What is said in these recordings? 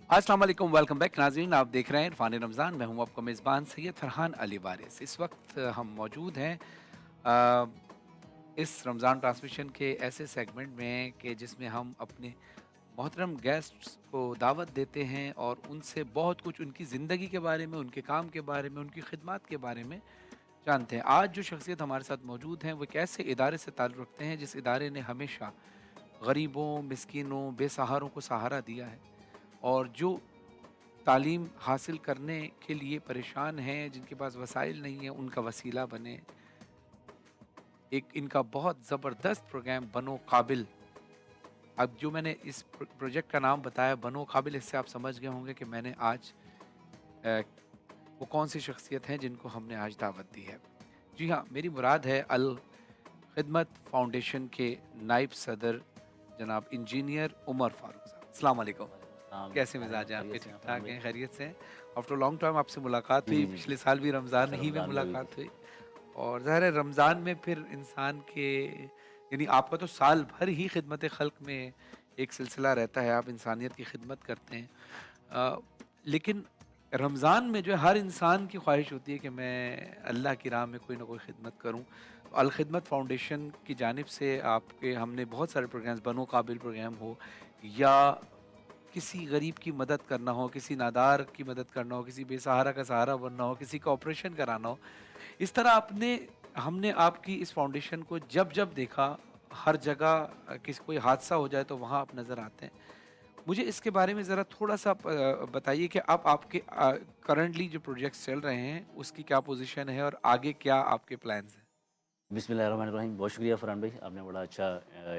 अस्सलाम वालेकुम, welcome back नाज़रीन। आप देख रहे हैं इरफान रमज़ान। मैं हूं आपका मेज़बान सैयद फरहान अली वारिस। इस वक्त हम मौजूद हैं अ, इस रमज़ान ट्रांसमिशन के ऐसे सेगमेंट में कि जिसमें हम अपने मोहतरम गेस्ट्स को दावत देते हैं और उनसे बहुत कुछ उनकी ज़िंदगी के बारे में, उनके काम के बारे में, उनकी खिदमत के बारे में जानते हैं। आज जो शख्सियत हमारे साथ मौजूद हैं वो एक ऐसे इदारे से ताल्लुक़ रखते हैं जिस इदारे ने हमेशा गरीबों, मिस्कीनों, बेसहारों को सहारा दिया है और जो तालीम हासिल करने के लिए परेशान हैं, जिनके पास वसाइल नहीं है, उनका वसीला बने। एक इनका बहुत ज़बरदस्त प्रोग्राम बनो काबिल। अब जो मैंने इस प्रोजेक्ट का नाम बताया बनो काबिल, इससे आप समझ गए होंगे कि मैंने आज अ, वो कौन-सी शख्सियत हैं जिनको हमने आज दावत दी है। जी हाँ, मेरी मुराद है अल खिदमत फाउंडेशन के नायब सदर जनाब इंजीनियर उमर फारूक साहब। अस्सलाम वालेकुम। वालेकुम कैसे अस्सलाम, मिज़ाज हैं आपके? खैरियत से हैं फरहान ठीक-ठाक भाई? हैं, खैरियत से हैं? आफ्टर लॉन्ग टाइम आपसे मुलाकात हुई, जी, जी, जी। पिछले साल भी रमज़ान अच्छा ही में रमज़ान में हुई थी। मुलाकात हुई और ज़ाहिर है रमज़ान में फिर इंसान के यानी आपका तो साल भर ही खिदमत खल्क़ में एक सिलसिला रहता है, आप इंसानियत की खिदमत करते हैं। अ, लेकिन रमज़ान में जो है हर इंसान की ख्वाहिश होती है कि मैं अल्लाह की राह में कोई ना कोई खिदमत करूँ। अल खिदमत फाउंडेशन की जानिब से आपके हमने बहुत सारे प्रोग्राम्स बनो काबिल प्रोग्राम हो या किसी गरीब की मदद करना हो, किसी नादार की मदद करना हो, किसी बेसहारा का सहारा बनना हो, किसी का ऑपरेशन कराना हो। इस तरह हमने आपकी इस फाउंडेशन को जब-जब देखा, हर जगह किसी कोई हादसा हो जाए तो वहाँ आप नज़र आते हैं। मुझे इसके बारे में ज़रा थोड़ा-सा बताइए कि अब आपके करंटली जो प्रोजेक्ट्स चल रहे हैं, उसकी क्या पोज़ीशन है और आगे क्या आपके प्लान्स हैं? बिस्मिल्लाहिर्रहमानिर्रहीम। बहुत शुक्रिया फरहान भाई, आपने बड़ा अच्छा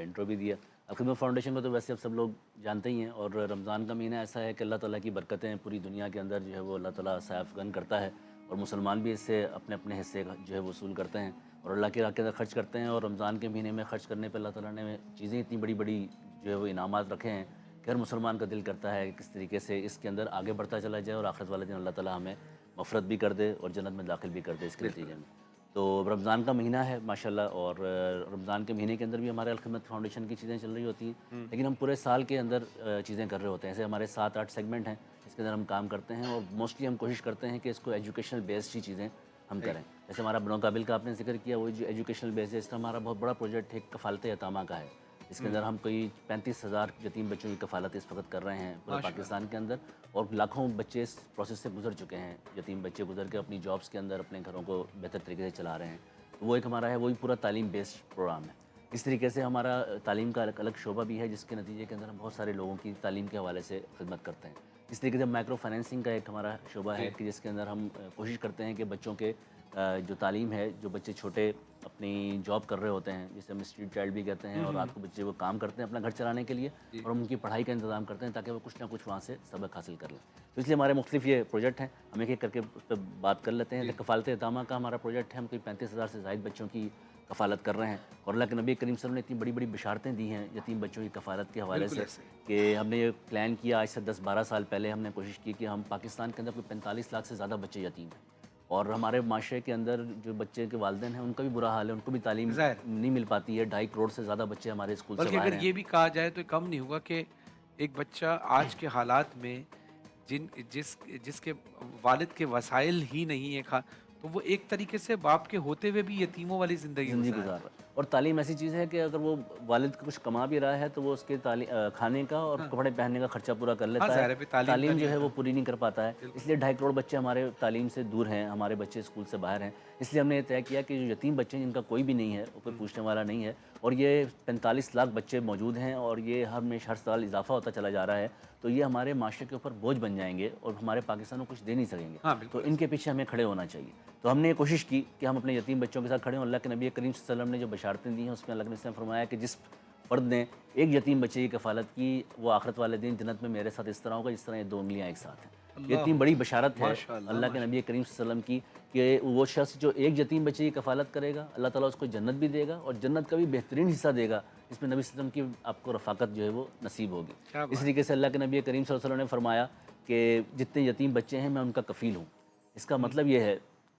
इंट्रो भी दिया। अल-खिदमत फाउंडेशन को तो वैसे अब सब लोग जानते ही हैं और रमज़ान का महीना ऐसा है कि अल्लाह ताला की बरकतें पूरी दुनिया के अंदर जो है वो अल्लाह ताला से अफ़ग़न करता है और मुसलमान भी इससे अपने-अपने हिस्से का जो है वसूल करते हैं और अल्लाह की राह के अंदर खर्च करते हैं। और रमज़ान के महीने में खर्च करने पे अल्लाह ताला ने चीज़ें इतनी बड़ी-बड़ी जो है वो इनामात रखे हैं कि हर मुसलमान का दिल करता है किस तरीके से इसके अंदर आगे बढ़ता चला जाए और आखिरत वाले दिन अल्लाह ताला हमें मग़फ़िरत भी कर दे और जन्नत में दाखिल भी कर दे इसके बिल्कुल। नतीजे में। तो रमज़ान का महीना है माशाल्लाह और रमज़ान के महीने के अंदर भी हमारे अल-खिदमत फाउंडेशन की चीज़ें चल रही होती हैं। हुँ, लेकिन हम पूरे साल के अंदर चीज़ें कर रहे होते हैं। ऐसे हमारे 7-8 सेगमेंट हैं, इसके अंदर हम काम करते हैं और मोस्टली हम कोशिश करते हैं कि इसको एजुकेशनल बेस्ड ही चीज़ें हम सही। करें। जैसे हमारा बनो काबिल का आपने ज़िक्र किया, वो जो एजुकेशनल बेस्ड है, इस तरह हमारा बहुत बड़ा प्रोजेक्ट है कफ़ालत यतामा का है। इसके हुँ, अंदर हम कोई 35,000 यतीम बच्चों की कफ़ालत इस वक़्त कर रहे हैं पूरे माशाअल्लाह। पाकिस्तान के अंदर और लाखों बच्चे इस प्रोसेस से गुज़र चुके हैं। यतीम बच्चे गुज़र के अपनी जॉब्स के अंदर अपने घरों को बेहतर तरीके से चला रहे हैं। तो वो एक हमारा है, वही पूरा तालीम बेस्ड प्रोग्राम है। इस तरीके से हमारा तालीम का अलग अलग शोबा भी है जिसके नतीजे के अंदर हम बहुत सारे लोगों की तालीम के हवाले से खिदमत करते हैं। इस तरीके से माइक्रो फाइनेंसिंग का एक हमारा शोबा है जी। कि जिसके अंदर हम कोशिश करते हैं कि बच्चों के जो तालीम है, जो बच्चे छोटे अपनी जॉब कर रहे होते हैं, जिसे हम स्ट्रीट चाइल्ड भी कहते हैं हुँ, और हुँ, रात को बच्चे वो काम करते हैं अपना घर चलाने के लिए जी। और हम उनकी पढ़ाई का इंतज़ाम करते हैं ताकि वो कुछ ना कुछ वहाँ से सबक हासिल कर लें। तो इसलिए हमारे मुख्तलिफ ये प्रोजेक्ट हैं, हम एक-एक करके उस पे बात कर लेते हैं। जी। तो कफ़ालत यतामा का हमारा प्रोजेक्ट है, हम कोई 35,000 से ज़ायद बच्चों की कफ़ालत कर रहे हैं और अल्लाह के नबी करीम सल्लल्लाहु अलैहि वसल्लम ने इतनी बड़ी-बड़ी बशारतें दी हैं यतीम बच्चों की कफ़ालत के हवाले बिल्कुल से ऐसे ही। कि हमने ये प्लान किया आज से 10-12 साल पहले हमने कोशिश की कि हम पाकिस्तान के अंदर कोई 45 लाख से ज़्यादा बच्चे यतीम हैं और हमारे माशरे के अंदर जो बच्चे के वालिदैन हैं उनका भी बुरा हाल है, उनको भी तालीम ज़ाहिर है। नहीं मिल पाती है। 2.5 करोड़ से ज़्यादा बच्चे हमारे स्कूल से बल्कि बाहर अगर हैं। ये भी कहा जाए तो कम नहीं होगा कि एक बच्चा आज के हालात में जिन जिस जिसके वालिद के वसाइल ही नहीं है खा तो वो एक तरीके से बाप के होते हुए भी यतीमों वाली ज़िंदगी ज़िंदगी गुज़ार गुज़ार रहा रहा है और तालीम ऐसी चीज़ है कि अगर वो वालिद कुछ कमा भी रहा है तो वो उसके खाने का और है। हाँ, कपड़े पहनने का खर्चा पूरा कर हाँ, लेता है। ज़ाहिर है फिर तालीम का तालीम नहीं जो है वो होता। पूरी नहीं कर पाता है, बिल्कुल। इसलिए 2.5 करोड़ बच्चे हमारे तालीम से दूर हैं, हमारे बच्चे स्कूल से बाहर हैं। इसलिए हमने ये तय किया कि जो यतीम बच्चे हैं जिनका कोई भी नहीं है, कोई हुँ, पूछने वाला नहीं है और ये 45 लाख बच्चे मौजूद हैं और ये हर साल इज़ाफ़ा होता चला जा रहा है, तो ये हमारे माशरे के ऊपर बोझ बन जाएँगे और हमारे पाकिस्तान को कुछ दे नहीं सकेंगे। हाँ, तो बिल्कुल ऐसे। इनके पीछे हमें खड़े होना चाहिए। तो हमने ये कोशिश की कि हम अपने यतीम बच्चों के साथ खड़े हों। अल्लाह के नबी करीम सल्लल्लाहु अलैहि वसल्लम ने जो बशारतें दी हैं उसमें अल्लाह के नबी ने फरमाया कि जिस फ़र्द ने एक यतीम बच्चे की कफ़ालत की, वो आखिरत वाले दिन जन्नत में मेरे साथ इस तरह होगा जिस तरह ये 2 उँगलियाँ एक साथ हैं। ये इतनी अल्लाहू बड़ी अकबर! बशारत है माशाअल्लाह, अल्लाह के नबी माशाअल्लाह। करीम सल्लल्लाहु अलैहि वसल्लम की कि वो शख़्स जो एक यतीम बच्चे की कफ़ालत करेगा, अल्लाह ताला उसको जन्नत भी देगा और जन्नत का भी बेहतरीन हिस्सा देगा, जिसमें नबी सल्लल्लाहु अलैहि वसल्लम की आपको रफ़ाकत जो है वो नसीब होगी। क्या इस बात तरीके से अल्लाह के नबी करीम सल्लल्लाहु अलैहि वसल्लम ने फरमाया कि जितने यतीम बच्चे हैं मैं उनका कफ़ील हूँ। इसका है। हुँ, मतलब ये है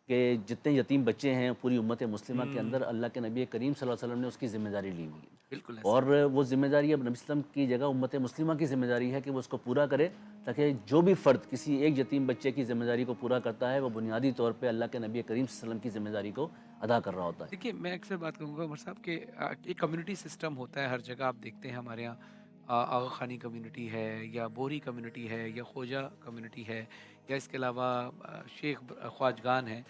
کہ جتنے یتیم بچے ہیں پوری امت مسلمہ کے اندر اللہ کے نبی کریم صلی اللہ علیہ وسلم نے اس کی ذمہ داری لی ہوئی ہے، بالکل ایسا اور وہ ذمہ داری اب نبی صلی اللہ علیہ وسلم کی جگہ امت مسلمہ کی ذمہ داری ہے کہ وہ اس کو پورا کرے، تاکہ جو بھی فرد کسی ایک یتیم بچے کی ذمہ داری کو پورا کرتا ہے وہ بنیادی طور پہ اللہ کے نبی کریم صلی اللہ علیہ وسلم کی ذمہ داری کو ادا کر رہا ہوتا ہے۔ دیکھیے میں اکثر بات کروں گا عمر صاحب کہ ایک کمیونٹی سسٹم ہوتا ہے ہر جگہ، آپ دیکھتے ہیں ہمارے یہاں آغا خانی کمیونٹی ہے یا بوری کمیونٹی ہے یا خوجہ کمیونٹی ہے یا اس کے علاوہ شیخ خواجگان ہیں۔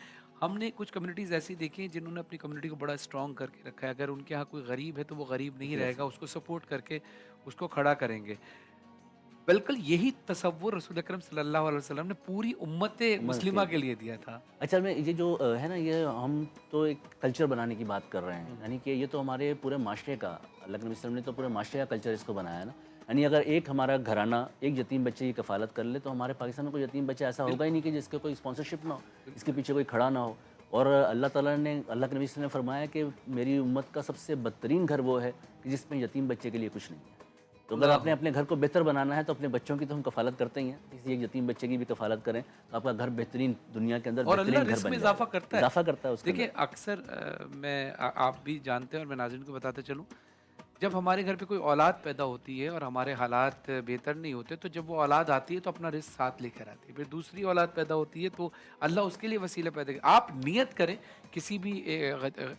ہم نے کچھ کمیونٹیز ایسی دیکھی ہیں جنہوں نے اپنی کمیونٹی کو بڑا اسٹرانگ کر کے رکھا ہے، اگر ان کے ہاں کوئی غریب ہے تو وہ غریب نہیں بالکل رہے ایسا گا، اس کو سپورٹ کر کے اس کو کھڑا کریں گے۔ بالکل یہی تصور رسول اکرم صلی اللہ علیہ وسلم نے پوری امت امت کے مسلمہ کے لیے۔ لیے دیا تھا۔ اچھا میں یہ جو ہے نا، یہ ہم تو ایک کلچر بنانے کی بات کر رہے ہیں، ہوں، یعنی کہ یہ تو ہمارے پورے معاشرے کا، اللہ کے نبی صلی اللہ علیہ وسلم نے تو پورے معاشرے کا کلچر اس کو بنایا ہے نا، یعنی اگر ایک ہمارا گھرانہ ایک یتیم بچے کی کفالت کر لے تو ہمارے پاکستان میں کوئی یتیم بچہ ایسا ہوگا ہی بالکل نہیں کہ جس کے کوئی اسپانسرشپ نہ ہو، اس کے بالکل پیچھے کوئی کھڑا نہ ہو۔ اور اللہ تعالیٰ نے، اللہ کے نبی صلی اللہ علیہ وسلم نے فرمایا کہ میری امت کا سب سے بدترین گھر وہ ہے کہ جس میں یتیم بچے کے لیے کچھ نہیں ہے۔ تو اگر آپ اللہ نے اپنے گھر کو بہتر بنانا ہے تو اپنے بچوں کی تو ہم کفالت کرتے ہی ہیں، کسی ایک یتیم بچے کی بھی کفالت کریں تو آپ کا گھر بہترین، دنیا کے اندر اور اللہ بہترین گھر رزق بن میں جائے اضافہ گا، کرتا ہے۔ اضافہ کرتا ہے اس کے دیکھیں اندر۔ اکثر آپ بھی جانتے ہیں اور میں ناظرین کو بتاتا چلوں، جب ہمارے گھر پہ کوئی اولاد پیدا ہوتی ہے اور ہمارے حالات بہتر نہیں ہوتے تو جب وہ اولاد آتی ہے تو اپنا رزق ساتھ لے کر آتی ہے، پھر دوسری اولاد پیدا ہوتی ہے تو اللہ اس کے لیے وسیلہ پیدا کرے۔ آپ نیت کریں کسی بھی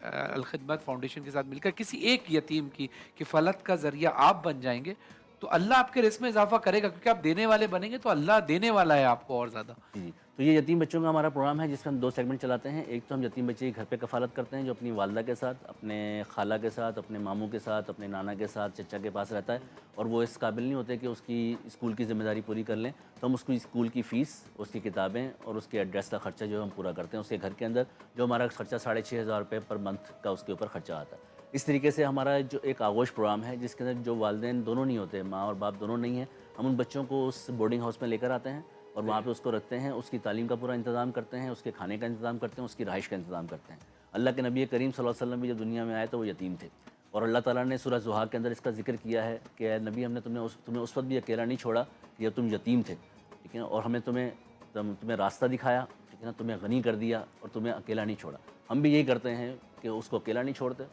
الخدمت فاؤنڈیشن کے ساتھ مل کر کسی ایک یتیم کی کفالت کا ذریعہ آپ بن جائیں گے تو اللہ آپ کے رزق میں اضافہ کرے گا، کیونکہ آپ دینے والے بنیں گے تو اللہ دینے والا ہے آپ کو اور زیادہ۔ جی جی، تو یہ یتیم بچوں کا ہمارا پروگرام ہے جس میں ہم دو سیگمنٹ چلاتے ہیں۔ ایک تو ہم یتیم بچے کی گھر پہ کفالت کرتے ہیں جو اپنی والدہ کے ساتھ، اپنے خالہ کے ساتھ، اپنے ماموں کے ساتھ، اپنے نانا کے ساتھ، چچا کے پاس رہتا ہے اور وہ اس قابل نہیں ہوتے کہ اس کی اسکول کی ذمہ داری پوری کر لیں، تو ہم اس کو اسکول کی فیس، اس کی کتابیں اور اس کے ایڈریس کا خرچہ جو ہے ہم پورا کرتے ہیں اس کے گھر کے اندر، جو ہمارا خرچہ 6,500 روپے پر منتھ کا اس کے اوپر خرچہ آتا ہے۔ اس طریقے سے ہمارا جو ایک آغوش پروگرام ہے جس کے اندر جو والدین دونوں نہیں ہوتے، ماں اور باپ دونوں نہیں ہیں، ہم ان بچوں کو اس بورڈنگ ہاؤس میں لے کر آتے ہیں اور وہاں پہ اس کو رکھتے ہیں، اس کی تعلیم کا پورا انتظام کرتے ہیں، اس کے کھانے کا انتظام کرتے ہیں، اس کی رہائش کا انتظام کرتے ہیں۔ اللہ کے نبی کریم صلی اللہ علیہ وسلم بھی جب دنیا میں آئے تو وہ یتیم تھے، اور اللہ تعالیٰ نے سورہ زحا کے اندر اس کا ذکر کیا ہے کہ اے نبی، ہم نے تمہیں اس وقت بھی اکیلا نہیں چھوڑا کہ جب تم یتیم تھے، ٹھیک ہے، اور ہمیں تمہیں راستہ دکھایا، ٹھیک ہے نا، تمہیں غنی کر دیا اور تمہیں اکیلا نہیں چھوڑا۔ ہم بھی یہی کرتے ہیں کہ اس کو اکیلا نہیں چھوڑتے،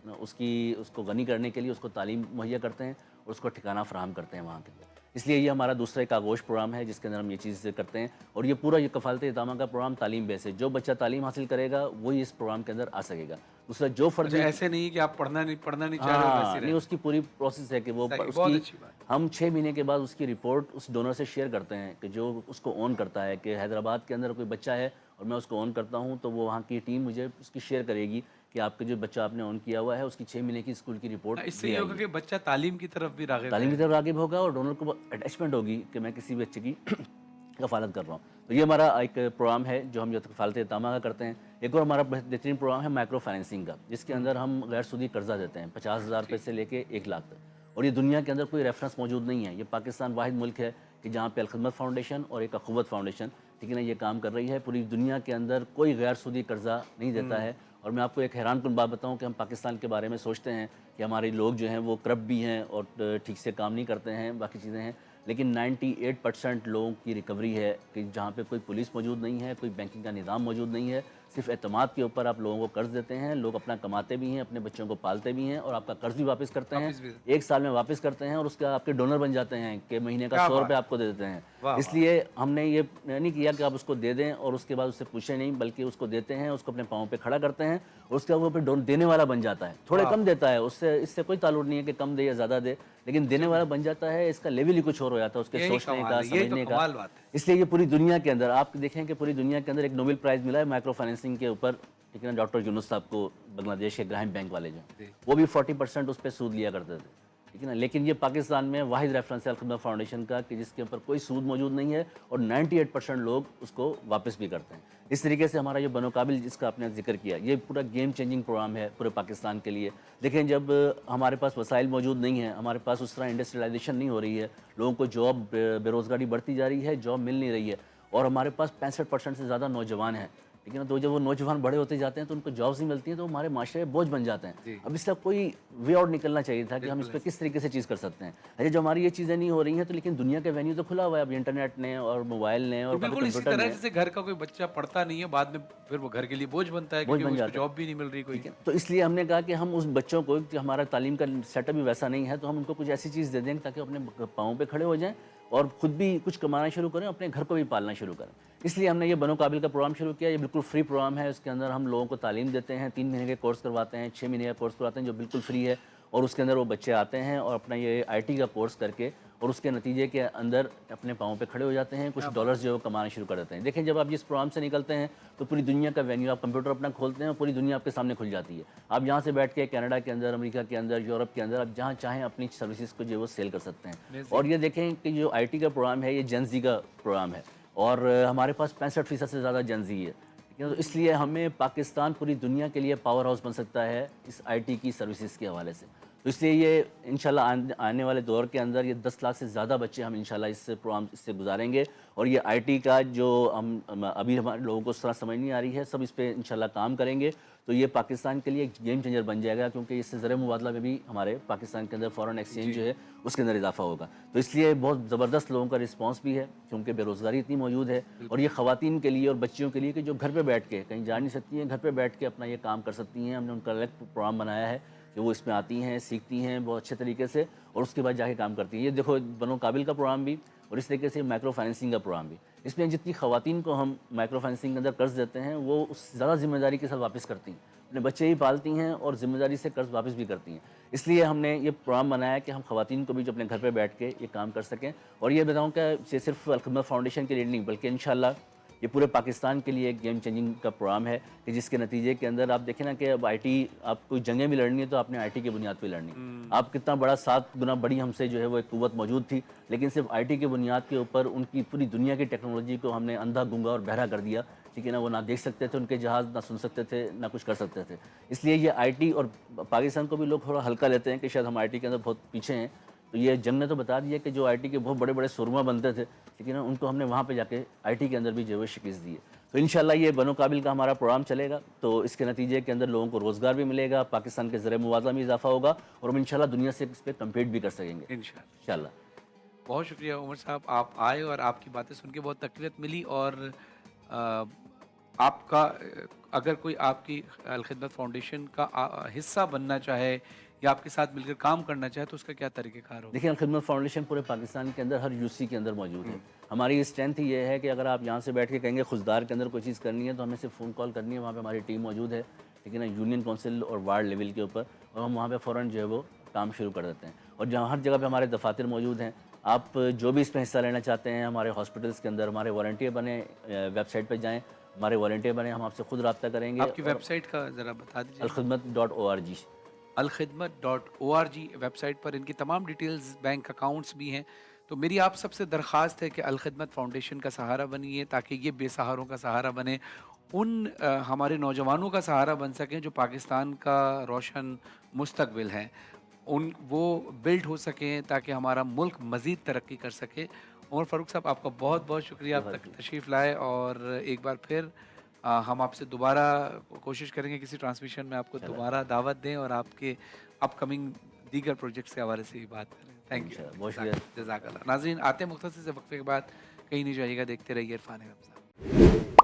اس کو غنی کرنے کے لیے اس کو تعلیم مہیا کرتے ہیں اور اس کو ٹھکانہ فراہم کرتے ہیں وہاں کے اندر۔ اس لیے یہ ہمارا دوسرا ایک آغوش پروگرام ہے جس کے اندر ہم یہ چیز کرتے ہیں، اور یہ پورا یہ کفالت یتامہ کا پروگرام تعلیم بیس ہے، جو بچہ تعلیم حاصل کرے گا وہی اس پروگرام کے اندر آ سکے گا۔ دوسرا جو فرد اچھا بھی، ایسے نہیں کہ آپ پڑھنا نہیں چاہ رہے اور ویسے ہاں ہی نہیں، رہنا۔ اس کی پوری پروسیس ہے کہ وہ صحیح، اس بہت کی، اچھی بات۔ ہم 6 مہینے کے بعد اس کی رپورٹ اس ڈونر سے شیئر کرتے ہیں کہ جو اس کو اون کرتا ہے، کہ حیدرآباد کے اندر کوئی بچہ ہے اور میں اس کو اون کرتا ہوں تو وہ وہاں کی ٹیم مجھے اس کی شیئر کرے گی کہ آپ کے جو بچہ آپ نے اون کیا ہوا ہے اس کی 6 مہینے کی اسکول کی رپورٹ اس سے بھی یہ آئی ہوگا ہے، کہ بچہ تعلیم کی طرف بھی راغب تعلیم ہے۔ کی طرف راغب ہوگا اور ڈونر کو اٹیچمنٹ ہوگی کہ میں کسی بچے کی کفالت کر رہا ہوں۔ تو یہ ہمارا ایک پروگرام ہے جو ہم جو کفالت یتامہ کا کرتے ہیں۔ ایک اور ہمارا بہترین پروگرام ہے مائکرو فائنینسنگ کا، جس کے اندر ہم غیر سودی قرضہ دیتے ہیں 50,000 روپے سے لے کے 1,00,000 تک، اور یہ دنیا کے اندر کوئی ریفرنس موجود نہیں ہے۔ یہ پاکستان واحد ملک ہے کہ جہاں پہ الخدمت فاؤنڈیشن اور ایک اخوت فاؤنڈیشن، ٹھیک ہے نا، یہ کام کر رہی ہے۔ پوری دنیا کے اندر کوئی غیر سودی قرضہ نہیں دیتا ہے، اور میں آپ کو ایک حیران کن بات بتاؤں کہ ہم پاکستان کے بارے میں سوچتے ہیں کہ ہمارے لوگ جو ہیں وہ کرپٹ بھی ہیں اور ٹھیک سے کام نہیں کرتے ہیں، باقی چیزیں ہیں، لیکن 98% لوگوں کی ریکوری ہے کہ جہاں پہ کوئی پولیس موجود نہیں ہے، کوئی بینکنگ کا نظام موجود نہیں ہے، صرف اعتماد کے اوپر آپ لوگوں کو قرض دیتے ہیں، لوگ اپنا کماتے بھی ہیں، اپنے بچوں کو پالتے بھی ہیں اور آپ کا قرض بھی واپس کرتے ہیں، واپس بھی 1 سال میں واپس کرتے ہیں، اور اس کا آپ کے ڈونر بن جاتے ہیں کہ مہینے کا کیا 100 بات روپے ہے، آپ کو دے دیتے ہیں۔ واہ اس واہ۔ لیے ہم نے یہ نہیں کیا کہ آپ اس کو دے دیں اور اس کے بعد اس سے پوچھیں نہیں، بلکہ اس کو دیتے ہیں، اس کو اپنے پاؤں پہ کھڑا کرتے ہیں اور اس کے بعد وہ پھر دینے والا بن جاتا ہے۔ تھوڑے واہ کم واہ، دیتا ہے، اس سے کوئی تعلق نہیں ہے کہ کم دے یا زیادہ دے، لیکن دینے والا بن جاتا ہے۔ اس کا لیول ہی کچھ اور ہو جاتا ہے، اس کے یہی سوچنے کمال کا، ہے، یہی تو سمجھنے کا۔ کمال بات ہے۔ اس لیے یہ پوری دنیا کے اندر آپ دیکھیں کہ پوری دنیا کے اندر ایک نوبل پرائز ملا ہے مائکرو فائنینسنگ کے اوپر، ٹھیک ہے نا، ڈاکٹر یونس صاحب کو، بنگلہ دیش کے گرام بینک والے جو ہیں، جی۔ وہ بھی 40% اس پہ سود لیا کرتے تھے، ٹھیک ہے نا، لیکن یہ پاکستان میں واحد ریفرنس ہے الخدمت فاؤنڈیشن کا کہ جس کے اوپر کوئی سود موجود نہیں ہے اور 98% لوگ اس کو واپس بھی کرتے ہیں۔ اس طریقے سے ہمارا یہ بنو قابل جس کا آپ نے ذکر کیا، یہ پورا گیم چینجنگ پروگرام ہے پورے پاکستان کے لیے۔ دیکھیں جب ہمارے پاس وسائل موجود نہیں ہیں، ہمارے پاس اس طرح انڈسٹریلائزیشن نہیں ہو رہی ہے، لوگوں کو جاب، بے روزگاری بڑھتی جا رہی ہے، جاب مل نہیں رہی ہے، اور ہمارے پاس 65% سے زیادہ نوجوان ہیں ठीक है ना। तो जब वो नौजवान बड़े होते जाते हैं तो उनको जॉब्स नहीं मिलती हैं, तो वो हमारे माशरे में बोझ बन जाते हैं। जी। अब इसका कोई वे आउट निकलना चाहिए था कि हम इस बिल्कुल पे किस तरीके से चीज़ कर सकते हैं। अच्छा, जो हमारी ये चीज़ें नहीं हो रही हैं, तो लेकिन दुनिया का वेन्यू तो खुला हुआ है अब इंटरनेट ने और मोबाइल ने जी, और बिल्कुल इसी कंप्यूटर तरह ने, जैसे घर का कोई बच्चा पढ़ता नहीं है, बाद में फिर वो घर के लिए बोझ बनता है बोझ क्योंकि बन उसको जाता है। जॉब भी नहीं मिल रही कोई। ठीक है, तो इसलिए हमने कहा कि हम उस बच्चों को, कि हमारा तालीम का सेटअप भी वैसा नहीं है, तो हम उनको कुछ ऐसी चीज़ दे देंगे ताकि वो अपने पाँव पे खड़े हो जाएँ और खुद भी कुछ कमाना शुरू करें, अपने घर को भी पालना शुरू करें। इसलिए हमने ये बनो काबिल का प्रोग्राम शुरू किया। ये बिल्कुल फ्री प्रोग्राम है। इसके अंदर हम लोगों को तालीम देते हैं, 3 महीने के कोर्स करवाते हैं, 6 महीने का कोर्स करवाते हैं जो बिल्कुल फ्री है, और उसके अंदर वो बच्चे आते हैं और अपना ये आईटी का कोर्स करके और उसके नतीजे के अंदर अपने पाँव पे खड़े हो जाते हैं, कुछ डॉलर्स जो है वो कमाना शुरू कर देते हैं। देखें, जब आप जिस प्रोग्राम से निकलते हैं तो पूरी दुनिया का वेन्यू, आप कंप्यूटर अपना खोलते हैं और पूरी दुनिया आपके सामने खुल जाती है। आप यहाँ से बैठ के कनाडा के अंदर, अमेरिका के अंदर, यूरोप के अंदर, आप जहाँ चाहें अपनी सर्विसेज को जो है वो सेल कर सकते हैं। Amazing। और ये देखें कि जो आईटी का प्रोग्राम है ये जेन ज़ी का प्रोग्राम है और हमारे पास 65% से ज़्यादा जेन ज़ी है। ठीक है, तो इसलिए हमें पाकिस्तान पूरी दुनिया के लिए पावर हाउस बन सकता है इस आईटी की सर्विसेज के हवाले से। तो इसलिए ये इंशाल्लाह आने वाले दौर के अंदर ये 10 लाख से ज़्यादा बच्चे हम इंशाल्लाह इस प्रोग्राम से गुजारेंगे। और ये आईटी का जो अभी हमारे लोगों को थोड़ा समझ नहीं आ रही है, सब इस पे इंशाल्लाह काम करेंगे, तो ये पाकिस्तान के लिए एक गेम चेंजर बन जाएगा, क्योंकि इससे ज़र मुबादला में भी हमारे पाकिस्तान के अंदर फ़ॉरेन एक्सचेंज जो है उसके अंदर इजाफा होगा। तो इसलिए बहुत ज़बरदस्त लोगों का रिस्पॉन्स भी है, क्योंकि बेरोज़गारी इतनी मौजूद है। और ये ख़वातीन के लिए और बच्चियों के लिए कि जो घर पे बैठ के कहीं जा नहीं सकती हैं, घर पे बैठ के अपना ये काम कर सकती हैं। हमने उनका अलग प्रोग्राम बनाया है कि वो इसमें आती हैं, सीखती हैं बहुत अच्छे तरीके से और उसके बाद जाके काम करती हैं। ये देखो, बनो काबिल का प्रोग्राम भी और इस तरीके से माइक्रो फाइनेंसिंग का प्रोग्राम भी। इसमें जितनी ख़वातीन को हम माइक्रो फाइनेंसिंग के अंदर कर्ज़ देते हैं, वो उस ज़्यादा ज़िम्मेदारी के साथ वापस करती हैं, अपने बच्चे ही पालती हैं और ज़िम्मेदारी से कर्ज़ वापस भी करती हैं। इसलिए हमने ये प्रोग्राम बनाया कि हम ख़वातीन को भी जो अपने घर पे बैठ के ये काम कर सकें। और ये बताऊँ कि ये सिर्फ अल खिदमत फाउंडेशन के लिए नहीं, बल्कि इंशाअल्लाह ये पूरे पाकिस्तान के लिए एक गेम चेंजिंग का प्रोग्राम है कि जिसके नतीजे के अंदर आप देखें ना कि अब आईटी, आप कोई जंगें भी लड़नी है तो आपने आईटी की बुनियाद पे लड़नी। आप कितना बड़ा 7 गुना बड़ी हमसे जो है वो एक कुव्वत मौजूद थी, लेकिन सिर्फ आईटी की बुनियाद के ऊपर उनकी पूरी दुनिया की टेक्नोलॉजी को हमने अंधा, गूंगा और बहरा कर दिया। ठीक है ना, वो ना देख सकते थे उनके जहाज़, ना सुन सकते थे, ना कुछ कर सकते थे। इसलिए ये आईटी और पाकिस्तान को भी लोग थोड़ा हल्का लेते हैं कि शायद हम आईटी के अंदर बहुत पीछे हैं। तो ये जंग ने तो बता दिया कि जो आईटी के बहुत बड़े बड़े सुरमा बनते थे, लेकिन उनको हमने वहाँ पे जाके आईटी के अंदर भी जो है शिकस्त दी है। तो इंशाल्लाह ये बनो काबिल का हमारा प्रोग्राम चलेगा, तो इसके नतीजे के अंदर लोगों को रोज़गार भी मिलेगा, पाकिस्तान के ज़र मुबादला में इजाफा होगा और हम इंशाल्लाह दुनिया से इस पर कम्पीट भी कर सकेंगे इंशाल्लाह। इंशाल्लाह। बहुत शुक्रिया उमर साहब, आप आए और आपकी बातें सुन के बहुत तक़वियत मिली। और अ, आपका अगर कोई आपकी अल खिदमत फाउंडेशन का हिस्सा बनना चाहे या आपके साथ मिलकर काम करना चाहे तो उसका क्या तरीक़ेकार होगा? देखिए, अल खिदमत फाउंडेशन पूरे पाकिस्तान के अंदर हर यूसी के अंदर मौजूद है। हमारी स्ट्रेंथ ये है कि अगर आप यहाँ से बैठ के कहेंगे खुशदार के अंदर कोई चीज़ करनी है तो हमें सिर्फ फ़ोन कॉल करनी है, वहाँ पे हमारी टीम मौजूद है, ठीक है ना, यूनियन काउंसिल और वार्ड लेवल के ऊपर, और हम वहाँ पे फ़ौरन जो है वो काम शुरू कर देते हैं। और जहाँ हर जगह पे हमारे दफातर मौजूद हैं, आप जो भी इसमें हिस्सा लेना चाहते हैं, हमारे हॉस्पिटल्स के अंदर हमारे वॉलंटियर बने, वेबसाइट पर जाएँ, हमारे वॉलंटियर बने, हम आपसे खुद रब्ता करेंगे। आपकी वेबसाइट का ज़रा बता दीजिए। alkhidmat.org। alkhidmat.org वेबसाइट पर इनकी तमाम डिटेल्स, बैंक अकाउंट्स भी हैं। तो मेरी आप सबसे दरख्वास्त है कि अल खिदमत फाउंडेशन का सहारा बनिए ताकि ये बेसहारों का सहारा बने, उन हमारे नौजवानों का सहारा बन सकें जो पाकिस्तान का रोशन मुस्तकबिल हैं, उन वो बिल्ड हो सकें ताकि हमारा मुल्क मज़ीद तरक्की कर सके। उमर फ़ारूक साहब, आपका बहुत बहुत शुक्रिया, आप तक तशरीफ़ लाए और एक बार फिर हम आपसे दोबारा कोशिश करेंगे किसी ट्रांसमिशन में आपको दोबारा दावत दें और आपके अपकमिंग दीगर प्रोजेक्ट्स के हवाले से भी बात करें। थैंक यू, बहुत शुक्रिया। जज़ाकल्लाह। नाज़रीन, आते हैं मुख्तसर से वक्फे के बाद, कहीं नहीं जाइएगा, देखते रहिए इरफान रमज़ान।